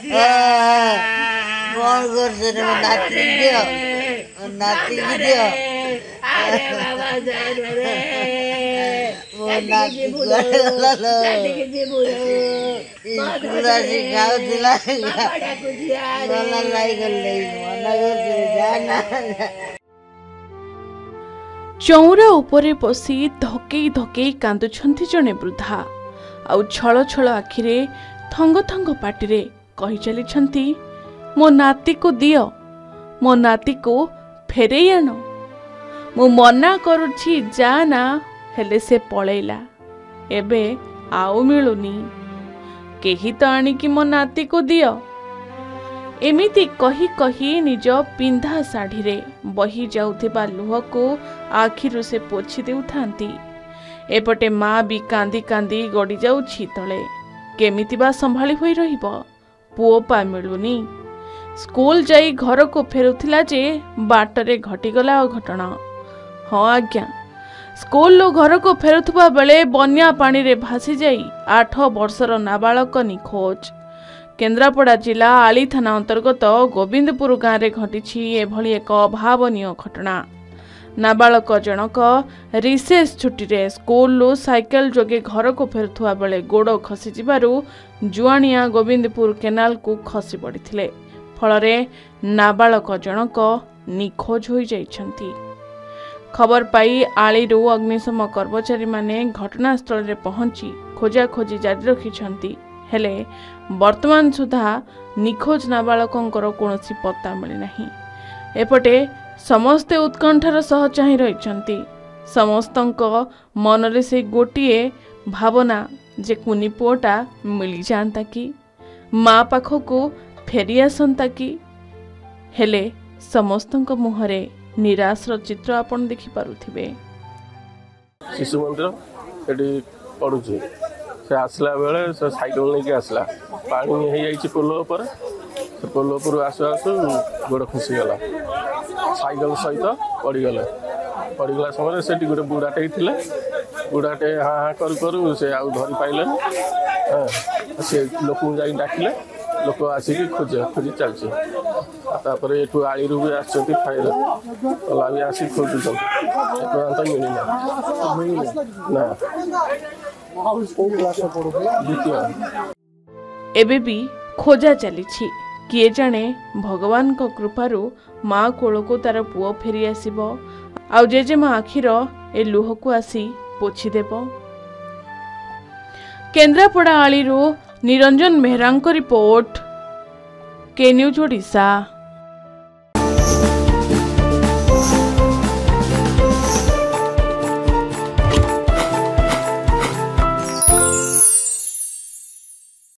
कौन कर नाती दियो नाती की दियो वो नाती पूरा सिखाओ दिला गला लाई कर ले मना कर जाना चौरा उपरे बसी धकेई धकेई कांदुछंती जने वृद्धा आउ छल छल आखिरे थंग थंग पाटिरे कहि चलिछंती मो नाती को दियो मो नाती को फेरेई आन मु मना करुछि जाना हेले से पळेला एबे आउ मिलुनी केही तो आनिकी मो नाती को दियो एमिति कही कही निज पिंधा साढ़ी रे बही जाउथिबा लुह को आखिरु से पोछि देउथांती एपटे माँ भी कांदी कांदी गड़ी जाउछि तले केमिति बा संभाली होई रहिबो पुओ पा मिलुनी स्कूल जाई घर को फेरुथिला जे बाटरे घटिगला घटना हाँ आज्ञा स्कूल लो घर को फेरुथबा बेले बन्या पानी रे भासी जाई 8 वर्षर नाबालक निखोज केन्द्रापड़ा जिला आली थाना अंतर्गत गोविंदपुर गाँव में घटी एभली एक अभावनीय घटना नाबालक जनक रिसेस छुट्टी रे स्कूल साइकेल जोगे घर को फेरुवा बेले गोड़ खसी जिबारु जुआनिया गोविंदपुर केनाल को खसी पड़िथिले फलरे नाबालक जनक निखोज हो जाइछंती खबर पाई आलीरू अग्निशम कर्मचारी माने घटनास्थल रे पहुंची खोजा खोजी जारी रखिछंती हेले वर्तमान सुधा निखोज नाबालकंकर कौनसी पत्ता मिली नहीं एपटे समस्ते उत्कंठार सह चाहि रहिछंती समस्तंक मनरे से गोटिए भावना जे कुनी पुओटा मिली जानता कि माँ पाखकू फेरी आसंता कि हेले समस्तंक मुहरे निराशर चित्र आपण देखि पारुथिबे शिशु मंदिर एडी पडुची से आसला बेले से साइकेल लेके आसला पानी हो जाइए पोल पर से पोल पर आसु आसु गोड़ खसीगला साइकेल सहित पड़गला समय से गोटे बुढ़ाटे थी बुढ़ाटे हाँ हाँ करू से आउ धरी पाइले से लोक जाई डाकिले लोक आसिक खोजी चलती एठू आली भी आसती फायर कला भी आसिक खोजुन मिलना ना एबे भी खोजा चली किए जाने भगवान को कृपारू माँ कोल को तार पुओ फेरी आसीबो आउ जेजेमा आखिर ए लुह को आसी पोछीदेब केन्द्रापड़ा आलीरू निरंजन मेहरांक रिपोर्ट के न्यूज ओडिशा।